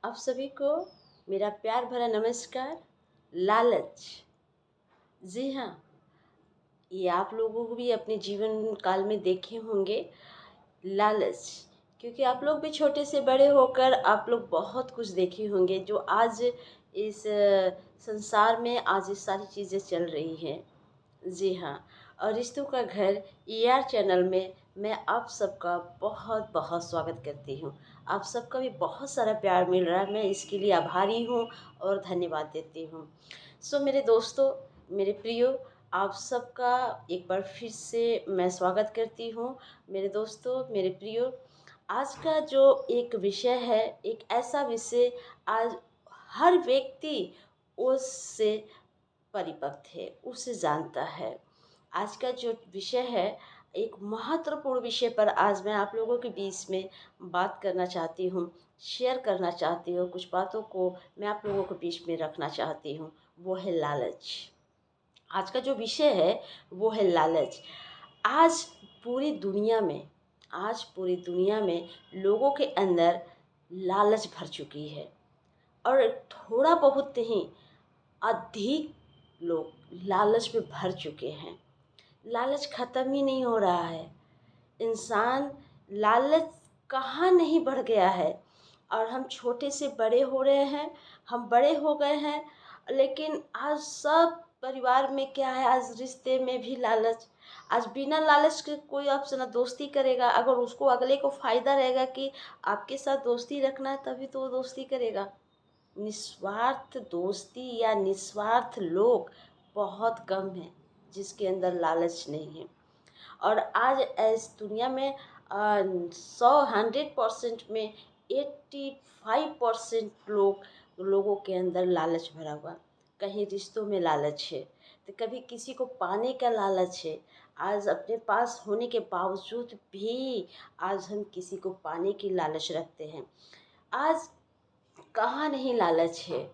आप सभी को मेरा प्यार भरा नमस्कार। लालच, जी हाँ, ये आप लोगों को भी अपने जीवन काल में देखे होंगे। लालच, क्योंकि आप लोग भी छोटे से बड़े होकर आप लोग बहुत कुछ देखे होंगे जो आज इस संसार में आज ये सारी चीज़ें चल रही हैं। जी हाँ, और रिश्तों का घर चैनल में मैं आप सबका बहुत बहुत स्वागत करती हूँ। आप सबका भी बहुत सारा प्यार मिल रहा है, मैं इसके लिए आभारी हूँ और धन्यवाद देती हूँ। मेरे दोस्तों, मेरे प्रियो, आप सबका एक बार फिर से मैं स्वागत करती हूँ। मेरे दोस्तों, मेरे प्रियो, आज का जो एक विषय है, एक ऐसा विषय आज हर व्यक्ति उससे परिपक्व है, उसे जानता है। आज का जो विषय है, एक महत्वपूर्ण विषय पर आज मैं आप लोगों के बीच में बात करना चाहती हूँ, शेयर करना चाहती हूँ। कुछ बातों को मैं आप लोगों के बीच में रखना चाहती हूँ, वो है लालच। आज का जो विषय है वो है लालच। आज पूरी दुनिया में आज पूरी दुनिया में लोगों के अंदर लालच भर चुकी है, और थोड़ा बहुत नहीं, अधिक लोग लालच में भर चुके हैं। लालच ख़त्म ही नहीं हो रहा है। इंसान लालच कहाँ नहीं बढ़ गया है, और हम छोटे से बड़े हो रहे हैं, हम बड़े हो गए हैं। लेकिन आज सब परिवार में क्या है, आज रिश्ते में भी लालच। आज बिना लालच के कोई आपसे ना दोस्ती करेगा, अगर उसको अगले को फ़ायदा रहेगा कि आपके साथ दोस्ती रखना है तभी तो वो दोस्ती करेगा। निस्वार्थ दोस्ती या निस्वार्थ लोग बहुत कम हैं जिसके अंदर लालच नहीं है। और आज इस दुनिया में 100% में 85% लोगों के अंदर लालच भरा हुआ। कहीं रिश्तों में लालच है, तो कभी किसी को पाने का लालच है। आज अपने पास होने के बावजूद भी आज हम किसी को पाने की लालच रखते हैं। आज कहाँ नहीं लालच है,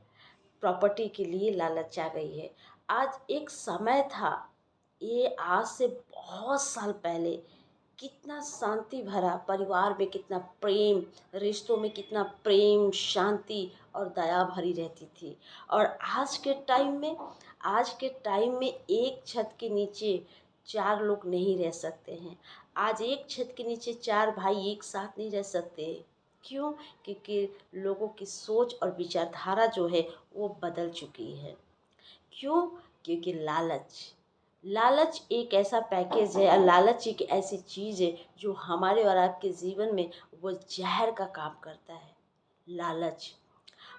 प्रॉपर्टी के लिए लालच आ गई है। आज एक समय था, ये आज से बहुत साल पहले कितना शांति भरा, परिवार में कितना प्रेम, रिश्तों में कितना प्रेम, शांति और दया भरी रहती थी। और आज के टाइम में एक छत के नीचे चार लोग नहीं रह सकते हैं। आज एक छत के नीचे चार भाई एक साथ नहीं रह सकते। क्यों? क्योंकि लोगों की सोच और विचारधारा जो है वो बदल चुकी है। क्यों? क्योंकि लालच एक ऐसा पैकेज है, और लालच एक ऐसी चीज़ है जो हमारे और आपके जीवन में वो जहर का काम करता है। लालच,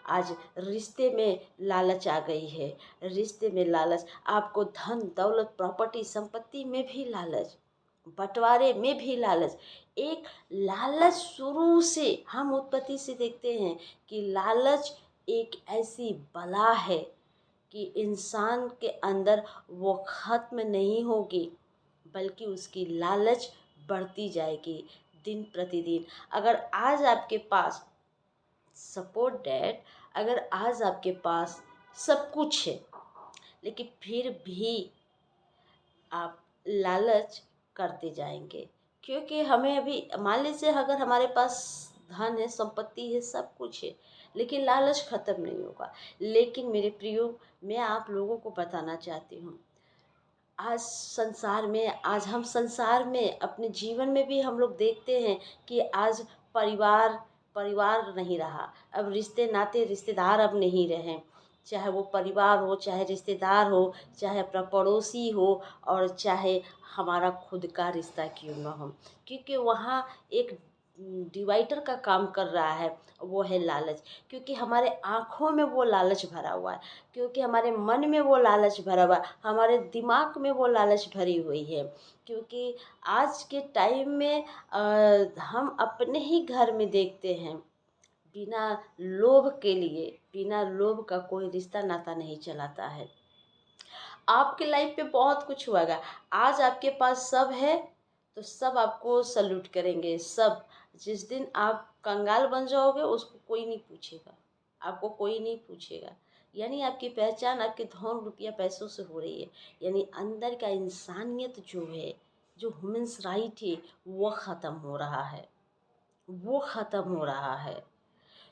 आज रिश्ते में लालच आ गई है। रिश्ते में लालच, आपको धन दौलत प्रॉपर्टी संपत्ति में भी लालच, बंटवारे में भी लालच। एक लालच शुरू से हम उत्पत्ति से देखते हैं कि लालच एक ऐसी बला है कि इंसान के अंदर वो ख़त्म नहीं होगी, बल्कि उसकी लालच बढ़ती जाएगी दिन प्रतिदिन। अगर आज आपके पास सपोर्ट डैट, अगर आज आपके पास सब कुछ है, लेकिन फिर भी आप लालच करते जाएंगे। क्योंकि हमें अभी मान लीजिए, अगर हमारे पास धन है, संपत्ति है, सब कुछ है, लेकिन लालच ख़त्म नहीं होगा। लेकिन मेरे प्रियो, मैं आप लोगों को बताना चाहती हूँ, आज हम संसार में अपने जीवन में भी हम लोग देखते हैं कि आज परिवार परिवार नहीं रहा। अब रिश्ते नाते रिश्तेदार अब नहीं रहे। चाहे वो परिवार हो, चाहे रिश्तेदार हो, चाहे अपना पड़ोसी हो, और चाहे हमारा खुद का रिश्ता क्यों ना हो, क्योंकि वहाँ एक डिवाइडर का काम कर रहा है, वो है लालच। क्योंकि हमारे आँखों में वो लालच भरा हुआ है, क्योंकि हमारे मन में वो लालच भरा हुआ है, हमारे दिमाग में वो लालच भरी हुई है। क्योंकि आज के टाइम में हम अपने ही घर में देखते हैं, बिना लोभ के लिए, बिना लोभ का कोई रिश्ता नाता नहीं चलाता है। आपके लाइफ में बहुत कुछ हुआगा। आज आपके पास सब है तो सब आपको सल्यूट करेंगे। सब, जिस दिन आप कंगाल बन जाओगे उसको कोई नहीं पूछेगा, आपको कोई नहीं पूछेगा। यानी आपकी पहचान आपके धन रुपया पैसों से हो रही है। यानी अंदर का इंसानियत जो है, जो ह्यूमन्स राइट है, वो ख़त्म हो रहा है, वो ख़त्म हो रहा है।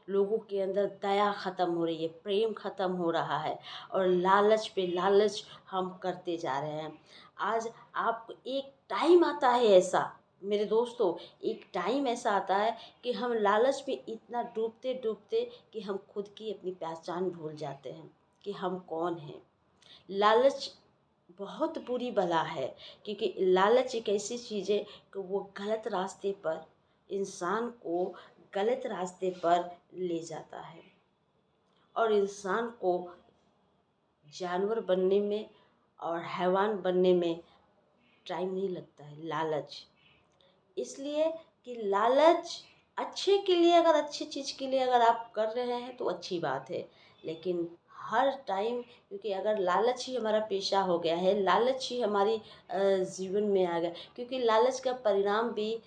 लोगों के अंदर दया ख़त्म हो रही है, प्रेम ख़त्म हो रहा है और लालच पे लालच हम करते जा रहे हैं। आज आप एक टाइम आता है ऐसा मेरे दोस्तों, एक टाइम ऐसा आता है कि हम लालच में इतना डूबते डूबते कि हम खुद की अपनी पहचान भूल जाते हैं कि हम कौन हैं। लालच बहुत बुरी बला है, क्योंकि लालच एक ऐसी चीज़ है कि वो गलत रास्ते पर इंसान को गलत रास्ते पर ले जाता है और इंसान को जानवर बनने में और हैवान बनने में टाइम नहीं लगता है। लालच इसलिए कि लालच अच्छे के लिए, अगर अच्छी चीज़ के लिए अगर आप कर रहे हैं तो अच्छी बात है, लेकिन हर टाइम, क्योंकि अगर लालच ही हमारा पेशा हो गया है, लालच ही हमारी जीवन में आ गया, क्योंकि लालच का परिणाम भी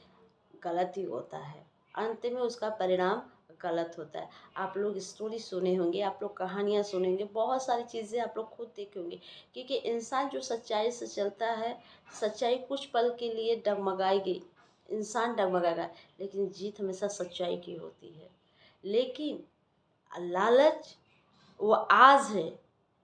गलत ही होता है, अंत में उसका परिणाम गलत होता है। आप लोग स्टोरी सुने होंगे, आप लोग कहानियाँ सुने होंगे, बहुत सारी चीज़ें आप लोग खुद देखे होंगे, क्योंकि इंसान जो सच्चाई से चलता है, सच्चाई कुछ पल के लिए डगमगाएगी, इंसान डगमगाएगा, लेकिन जीत हमेशा सच्चाई की होती है। लेकिन लालच वो आज है,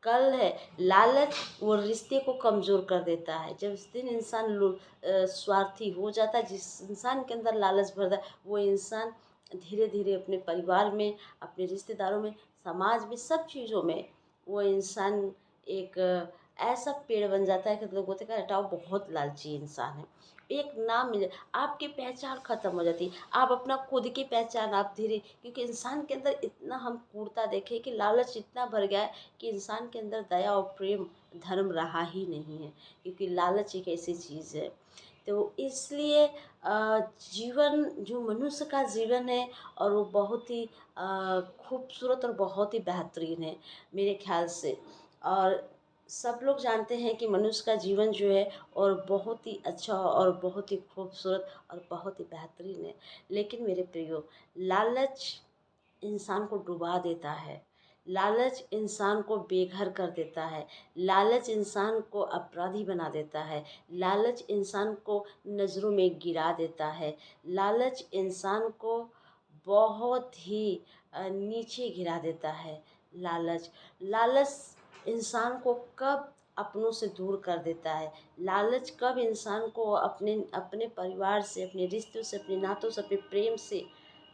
कल है। लालच वो रिश्ते को कमज़ोर कर देता है। जब इस दिन इंसान स्वार्थी हो जाता है, जिस इंसान के अंदर लालच भरता है, वो इंसान धीरे धीरे अपने परिवार में, अपने रिश्तेदारों में, समाज में, सब चीज़ों में वो इंसान एक ऐसा पेड़ बन जाता है कि लोग बोलते हैं हटाओ बहुत लालची इंसान है। एक नाम मिले, आपकी पहचान ख़त्म हो जाती है, आप अपना खुद की पहचान आप धीरे, क्योंकि इंसान के अंदर इतना हम क्रूरता देखें कि लालच इतना भर गया है कि इंसान के अंदर दया और प्रेम धर्म रहा ही नहीं है, क्योंकि लालच एक ऐसी चीज़ है। तो इसलिए जीवन जो मनुष्य का जीवन है और वो बहुत ही खूबसूरत और बहुत ही बेहतरीन है मेरे ख्याल से। और सब लोग जानते हैं कि मनुष्य का जीवन जो है और बहुत ही अच्छा और बहुत ही खूबसूरत और बहुत ही बेहतरीन है। लेकिन मेरे प्रियो, लालच इंसान को डुबा देता है, लालच इंसान को बेघर कर देता है, लालच इंसान को अपराधी बना देता है, लालच इंसान को नज़रों में गिरा देता है, लालच इंसान को बहुत ही नीचे गिरा देता है। लालच लालच इंसान को कब अपनों से दूर कर देता है, लालच कब इंसान को अपने अपने परिवार से, अपने रिश्तों से, अपने नातों से, अपने प्रेम से,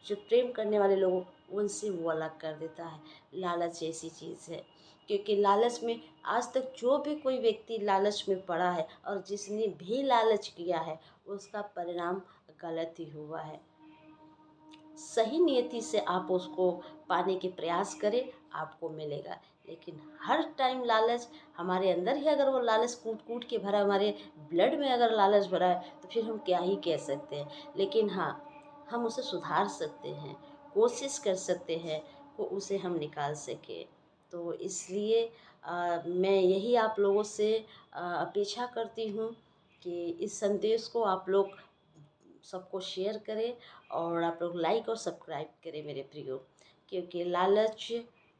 जो प्रेम करने वाले लोगों उनसे वो अलग कर देता है। लालच ऐसी चीज़ है, क्योंकि लालच में आज तक जो भी कोई व्यक्ति लालच में पड़ा है और जिसने भी लालच किया है, उसका परिणाम गलत ही हुआ है। सही नियति से आप उसको पाने के प्रयास करें, आपको मिलेगा। लेकिन हर टाइम लालच हमारे अंदर ही, अगर वो लालच कूट कूट के भरा, हमारे ब्लड में अगर लालच भरा है, तो फिर हम क्या ही कह सकते हैं। लेकिन हाँ, हम उसे सुधार सकते हैं, कोशिश कर सकते हैं कि उसे हम निकाल सकें। तो इसलिए मैं यही आप लोगों से अपेक्षा करती हूँ कि इस संदेश को आप लोग सबको शेयर करें और आप लोग लाइक और सब्सक्राइब करें मेरे प्रियो, क्योंकि लालच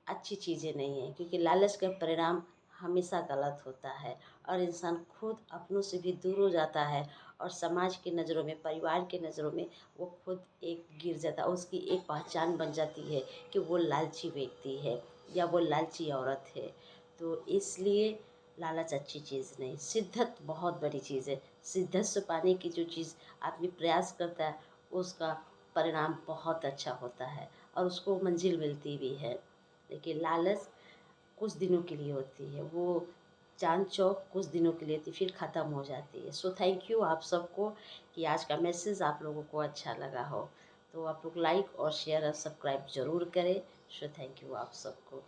अच्छी चीज़ें नहीं है, क्योंकि लालच का परिणाम हमेशा गलत होता है और इंसान खुद अपनों से भी दूर हो जाता है और समाज की नज़रों में, परिवार के नज़रों में वो खुद एक गिर जाता है, उसकी एक पहचान बन जाती है कि वो लालची व्यक्ति है या वो लालची औरत है। तो इसलिए लालच अच्छी चीज़ नहीं, शिद्दत बहुत बड़ी चीज़ है। शिद्दत से पाने की जो चीज़ आदमी प्रयास करता है, उसका परिणाम बहुत अच्छा होता है और उसको मंजिल मिलती भी है। लेकिन लालच कुछ दिनों के लिए होती है, वो चांद चौक कुछ दिनों के लिए होती है, फिर ख़त्म हो जाती है। सो थैंक यू आप सबको कि आज का मैसेज आप लोगों को अच्छा लगा हो, तो आप लोग लाइक और शेयर और सब्सक्राइब ज़रूर करें। सो थैंक यू आप सबको।